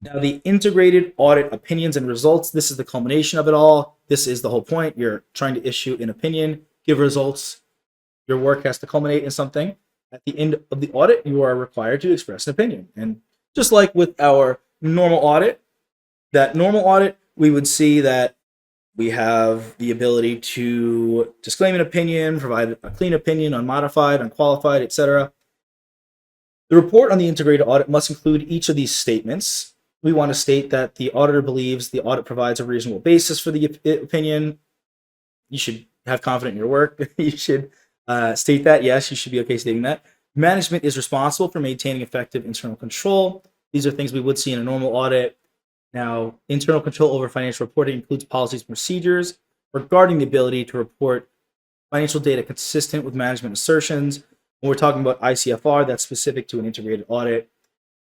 Now, the integrated audit opinions and results, this is the culmination of it all. This is the whole point. You're trying to issue an opinion, give results. Your work has to culminate in something. At the end of the audit, you are required to express an opinion. And just like with our normal audit, we would see that we have the ability to disclaim an opinion, provide a clean opinion, unmodified, unqualified, etc. The report on the integrated audit must include each of these statements. We want to state that the auditor believes the audit provides a reasonable basis for the opinion. You should have confidence in your work. You should state that. Yes, you should be okay stating that. Management is responsible for maintaining effective internal control. These are things we would see in a normal audit. Now, internal control over financial reporting includes policies and procedures regarding the ability to report financial data consistent with management assertions. When we're talking about ICFR, that's specific to an integrated audit.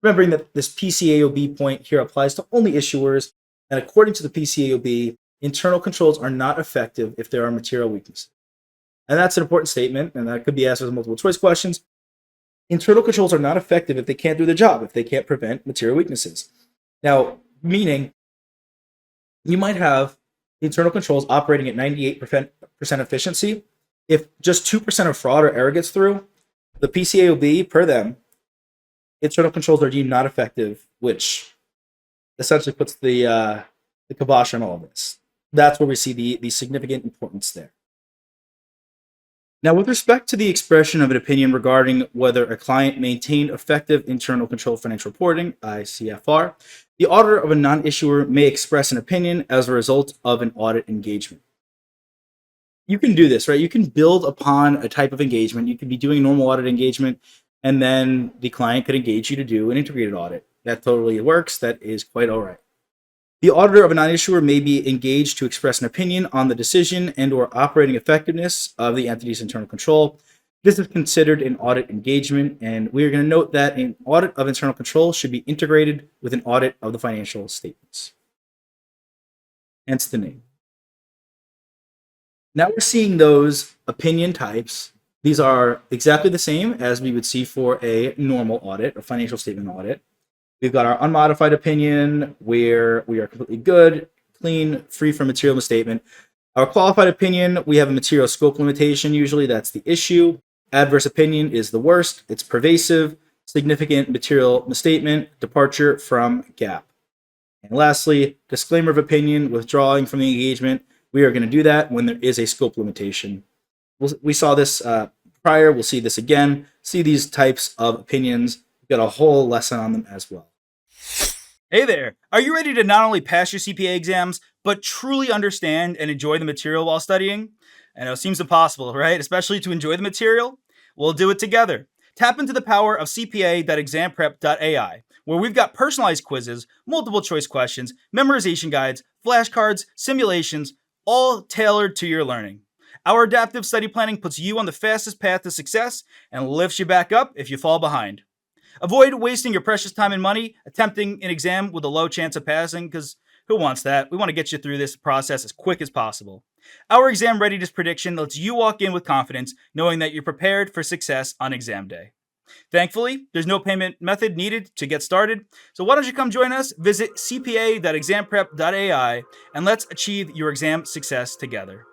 Remembering that this PCAOB point here applies to only issuers, and according to the PCAOB, internal controls are not effective if there are material weaknesses. And that's an important statement, and that could be asked as multiple choice questions. Internal controls are not effective if they can't do their job, if they can't prevent material weaknesses. Now, meaning you might have internal controls operating at 98% efficiency. If just 2% of fraud or error gets through, the PCAOB, per them, internal controls are deemed not effective, which essentially puts the kibosh on all of this. That's where we see the significant importance there. Now, with respect to the expression of an opinion regarding whether a client maintained effective internal control financial reporting, ICFR, the auditor of a non-issuer may express an opinion as a result of an audit engagement. You can do this, right? You can build upon a type of engagement. You could be doing normal audit engagement, and then the client could engage you to do an integrated audit. That totally works. That is quite all right. The auditor of a non-issuer may be engaged to express an opinion on the decision and or operating effectiveness of the entity's internal control. This is considered an audit engagement, and we are going to note that an audit of internal control should be integrated with an audit of the financial statements. Hence the name. Now we're seeing those opinion types. These are exactly the same as we would see for a normal audit, a financial statement audit. We've got our unmodified opinion where we are completely good, clean, free from material misstatement. Our qualified opinion, we have a material scope limitation. Usually that's the issue. Adverse opinion is the worst. It's pervasive, significant material misstatement, departure from GAAP. And lastly, disclaimer of opinion, withdrawing from the engagement. We are going to do that when there is a scope limitation. We saw this prior. We'll see this again. See these types of opinions. We've got a whole lesson on them as well. Hey there! Are you ready to not only pass your CPA exams, but truly understand and enjoy the material while studying? I know it seems impossible, right? Especially to enjoy the material? We'll do it together. Tap into the power of CPA.Examprep.ai, where we've got personalized quizzes, multiple choice questions, memorization guides, flashcards, simulations, all tailored to your learning. Our adaptive study planning puts you on the fastest path to success and lifts you back up if you fall behind. Avoid wasting your precious time and money attempting an exam with a low chance of passing, because who wants that? We want to get you through this process as quick as possible. Our exam readiness prediction lets you walk in with confidence, knowing that you're prepared for success on exam day. Thankfully, there's no payment method needed to get started, so why don't you come join us? Visit cpa.examprep.ai and let's achieve your exam success together.